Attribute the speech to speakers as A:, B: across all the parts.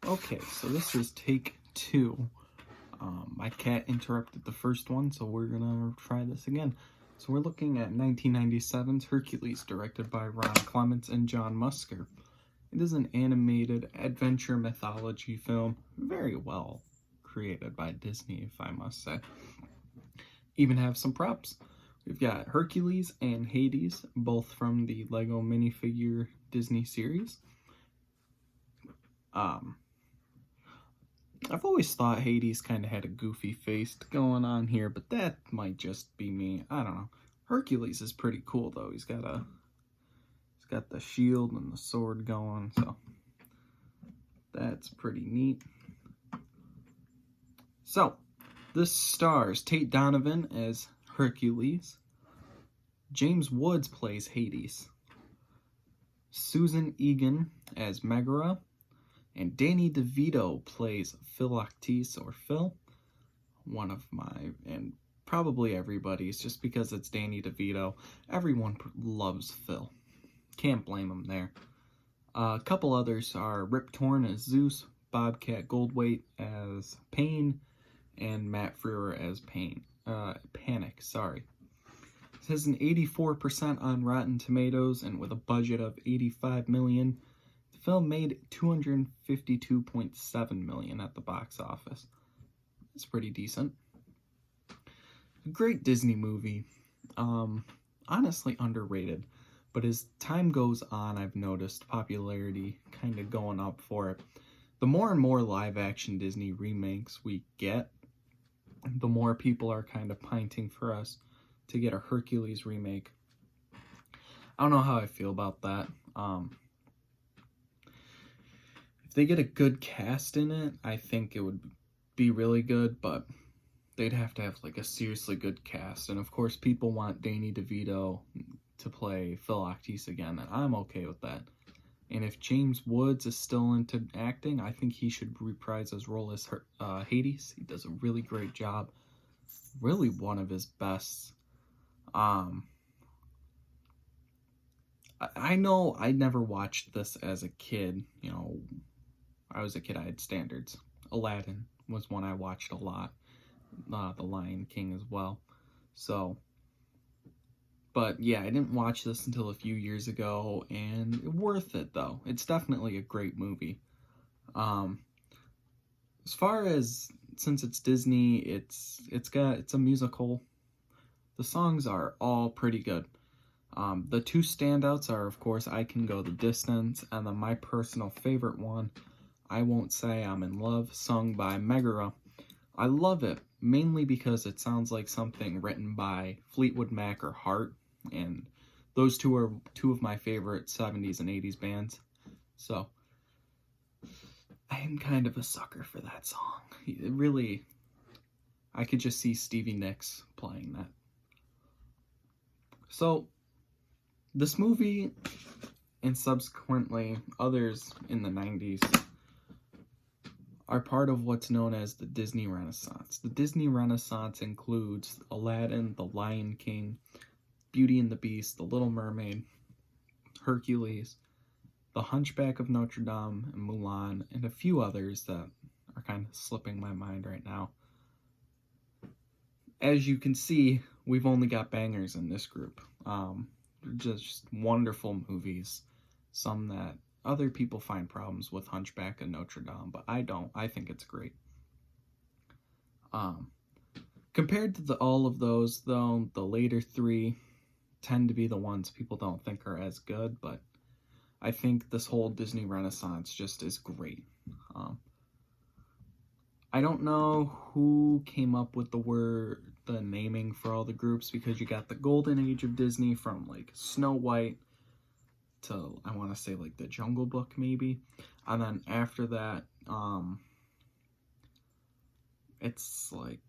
A: Okay, so this is take 2. My cat interrupted the first one, so we're gonna try this again. So we're looking at 1997's Hercules, directed by Ron Clements and John Musker. It is an animated adventure mythology film, very well created by Disney, if I must say. Even have some props. We've got Hercules and Hades, both from the Lego minifigure Disney series. I've always thought Hades kind of had a goofy face going on here, but that might just be me. I don't know. Hercules is pretty cool though. He's got the shield and the sword going, so that's pretty neat. So, this stars Tate Donovan as Hercules. James Woods plays Hades. Susan Egan as Megara. And Danny DeVito plays Philoctetes, or Phil. One of my, and probably everybody's, just because it's Danny DeVito. Everyone loves Phil. Can't blame him there. A couple others are Rip Torn as Zeus, Bobcat Goldthwait as Pain, and Matt Frewer as Panic. Sorry. It has an 84% on Rotten Tomatoes, and with a budget of $85 million, the film made $252.7 million at the box office. It's pretty decent. A great Disney movie. Honestly underrated, but as time goes on, I've noticed popularity kind of going up for it. The more and more live-action Disney remakes we get, the more people are kind of pinting for us to get a Hercules remake. I don't know how I feel about that. If they get a good cast in it, I think it would be really good, but they'd have to have like a seriously good cast. And of course, people want Danny DeVito to play Philoctetes again, and I'm okay with that. And if James Woods is still into acting, I think he should reprise his role as Hades. He does a really great job. Really one of his best. I know I never watched this as a kid. You know, I was a kid, I had standards. Aladdin was one I watched a lot. The Lion King as well. So, but yeah, I didn't watch this until a few years ago, and worth it though. It's definitely a great movie. As far as, since it's Disney, it's a musical. The songs are all pretty good. The two standouts are, of course, I Can Go the Distance, and then my personal favorite one, I Won't Say I'm in Love, sung by Megara. I love it, mainly because it sounds like something written by Fleetwood Mac or Heart, and those two are two of my favorite 70s and 80s bands. So, I am kind of a sucker for that song. It really, I could just see Stevie Nicks playing that. So, this movie, and subsequently others in the 90s, are part of what's known as the Disney Renaissance. The Disney Renaissance includes Aladdin, The Lion King, Beauty and the Beast, The Little Mermaid, Hercules, The Hunchback of Notre Dame, and Mulan, and a few others that are kind of slipping my mind right now. As you can see, we've only got bangers in this group. Just wonderful movies. Some that other people find problems with, Hunchback of Notre Dame, but I don't. I think it's great. Compared to all of those, though, the later three tend to be the ones people don't think are as good, but I think this whole Disney Renaissance just is great. I don't know who came up with the naming for all the groups, because you got the golden age of Disney from like Snow White to, I want to say, like the Jungle Book maybe, and then after that it's like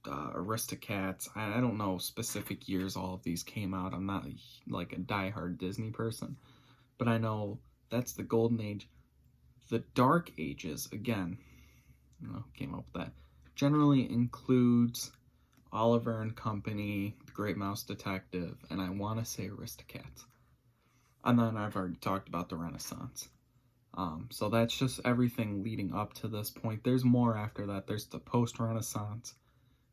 A: Aristocats. I don't know specific years all of these came out. I'm not like a diehard Disney person, but I know that's the golden age. The dark ages, again, came up with that, generally includes Oliver and Company, The Great Mouse Detective, and I want to say Aristocats. And then I've already talked about the Renaissance. So that's just everything leading up to this point. There's more after that. There's the post-Renaissance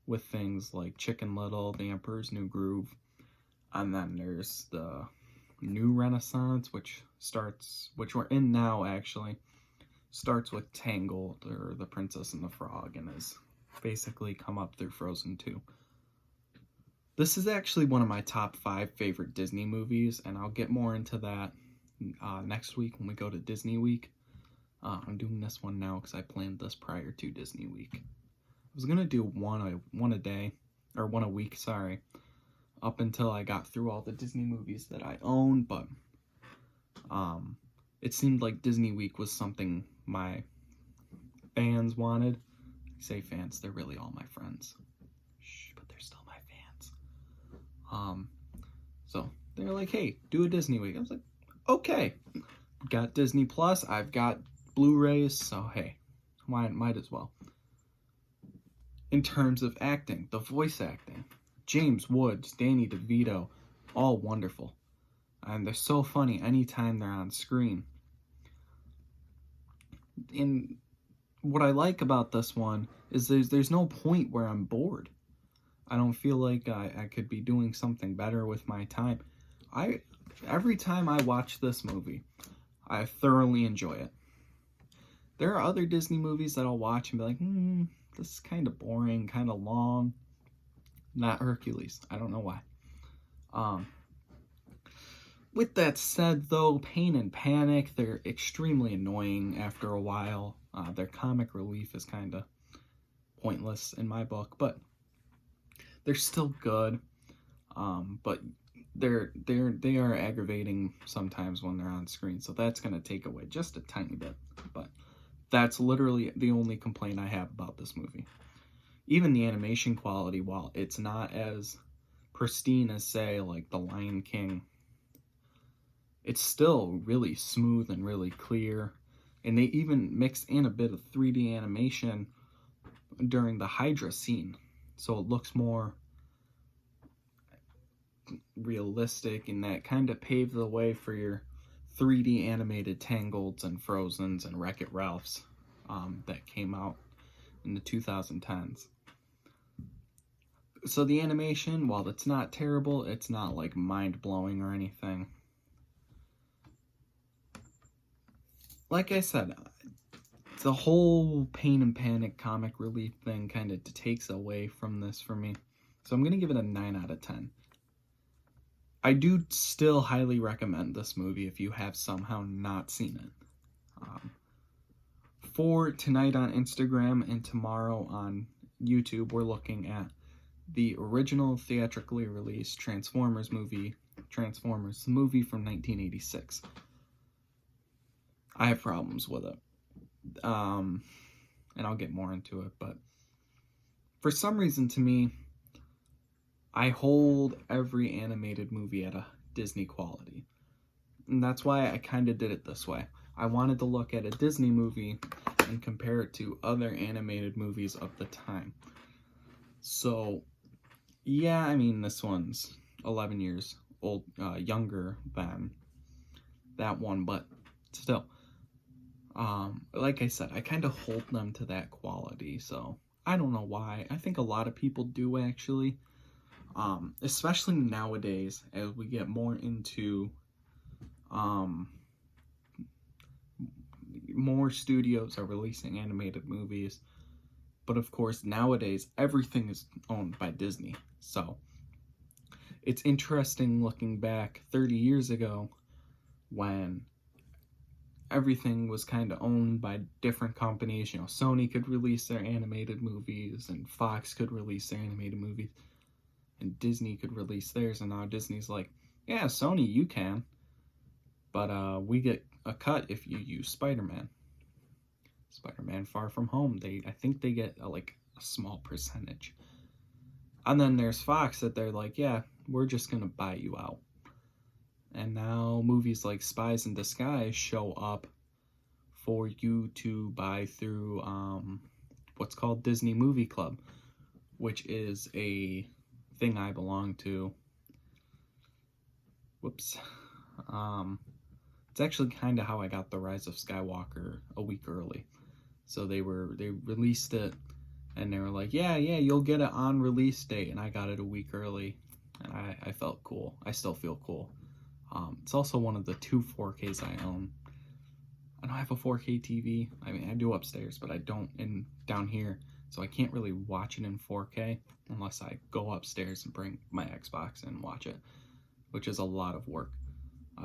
A: with things like Chicken Little, The Emperor's New Groove, and then there's the New Renaissance, which we're in now actually, starts with Tangled, or The Princess and the Frog, and has basically come up through Frozen 2. This is actually one of my top 5 favorite Disney movies, and I'll get more into that next week when we go to Disney Week. I'm doing this one now because I planned this prior to Disney Week. I was gonna do one a day, or one a week, sorry, up until I got through all the Disney movies that I own, but it seemed like Disney Week was something my fans wanted. I say fans, they're really all my friends. Shh, but they're still my fans. So they're like, hey, do a Disney Week. I was like, okay. Got Disney Plus, I've got Blu-rays, so hey, might as well. In terms of acting, the voice acting, James Woods, Danny DeVito, all wonderful. And they're so funny anytime they're on screen. And what I like about this one is there's no point where I'm bored. I don't feel like I could be doing something better with my time. Every time I watch this movie, I thoroughly enjoy it. There are other Disney movies that I'll watch and be like, this is kind of boring, kind of long. Not Hercules. I don't know why. With that said, though, Pain and Panic, they're extremely annoying after a while. Their comic relief is kind of pointless in my book, but they're still good. But they are aggravating sometimes when they're on screen, so that's going to take away just a tiny bit. But that's literally the only complaint I have about this movie. Even the animation quality, while it's not as pristine as, say, like The Lion King, it's still really smooth and really clear. And they even mixed in a bit of 3D animation during the Hydra scene, so it looks more realistic, and that kind of paved the way for your 3D animated Tangleds and Frozens and Wreck-It Ralphs that came out in the 2010s. So the animation, while it's not terrible, it's not like mind-blowing or anything. Like I said, the whole Pain and Panic comic relief thing kind of takes away from this for me. So I'm going to give it a 9 out of 10. I do still highly recommend this movie if you have somehow not seen it. For tonight on Instagram and tomorrow on YouTube, we're looking at the original theatrically released Transformers, the movie from 1986. I have problems with it. And I'll get more into it, but for some reason to me, I hold every animated movie at a Disney quality. And that's why I kind of did it this way. I wanted to look at a Disney movie and compare it to other animated movies of the time. So, yeah, I mean, this one's 11 years old, younger than that one, but still. Like I said, I kind of hold them to that quality, so I don't know why. I think a lot of people do, actually. Especially nowadays, as we get more into, more studios are releasing animated movies, but of course, nowadays, everything is owned by Disney, so it's interesting looking back 30 years ago when everything was kind of owned by different companies. You know, Sony could release their animated movies, and Fox could release their animated movies, and Disney could release theirs, and now Disney's like, yeah, Sony, you can, but we get a cut if you use Spider-Man Far From Home. I think they get a small percentage. And then there's Fox that they're like, yeah, we're just gonna buy you out. And now movies like Spies in Disguise show up for you to buy through what's called Disney Movie Club, which is a thing I belong to. It's actually kind of how I got The Rise of Skywalker a week early. So they released it, and they were like, yeah, you'll get it on release date, and I got it a week early, and I felt cool. I still feel cool. It's also one of the 2 4Ks I own. I don't have a 4K TV. I mean, I do upstairs, but I don't down here, so I can't really watch it in 4K unless I go upstairs and bring my Xbox and watch it, which is a lot of work.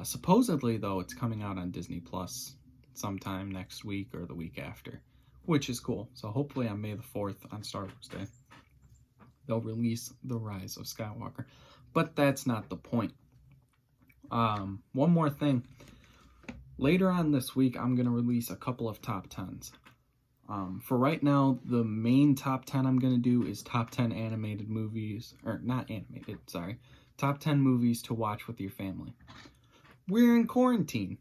A: Supposedly, though, it's coming out on Disney Plus sometime next week or the week after, which is cool. So hopefully on May the 4th, on Star Wars Day, they'll release The Rise of Skywalker. But that's not the point. One more thing. Later on this week, I'm going to release a couple of top 10s. For right now, the main top 10 I'm going to do is top 10 animated movies, or not animated, sorry, top 10 movies to watch with your family. We're in quarantine.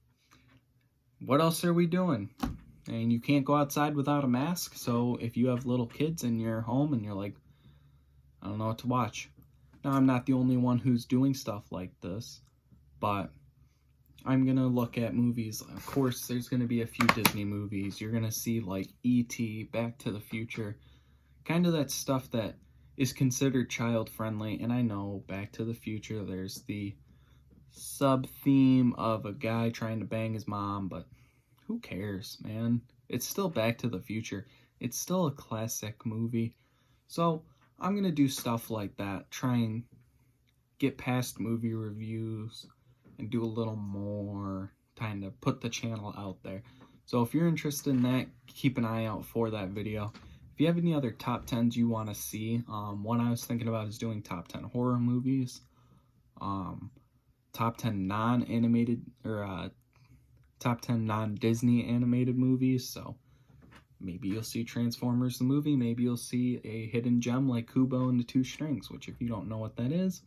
A: What else are we doing? And you can't go outside without a mask, so if you have little kids in your home and you're like, I don't know what to watch. Now, I'm not the only one who's doing stuff like this, but I'm going to look at movies. Of course, there's going to be a few Disney movies. You're going to see like E.T., Back to the Future, kind of that stuff that is considered child-friendly. And I know Back to the Future, there's the sub-theme of a guy trying to bang his mom, but who cares, man? It's still Back to the Future. It's still a classic movie. So I'm going to do stuff like that, try and get past movie reviews and do a little more, kind of put the channel out there. So if you're interested in that, keep an eye out for that video. If you have any other top 10s you want to see, one I was thinking about is doing top 10 horror movies, top 10 non-animated, or top 10 non-Disney animated movies. So maybe you'll see Transformers the movie, maybe you'll see a hidden gem like Kubo and the Two Strings, which if you don't know what that is,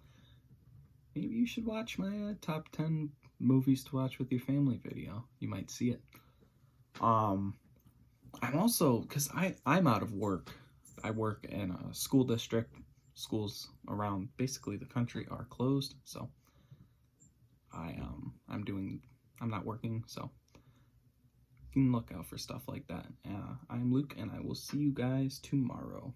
A: maybe you should watch my top 10 movies to watch with your family video. You might see it. I'm also, because I'm out of work. I work in a school district. Schools around basically the country are closed, so I'm not working, so you can look out for stuff like that. I'm Luke, and I will see you guys tomorrow.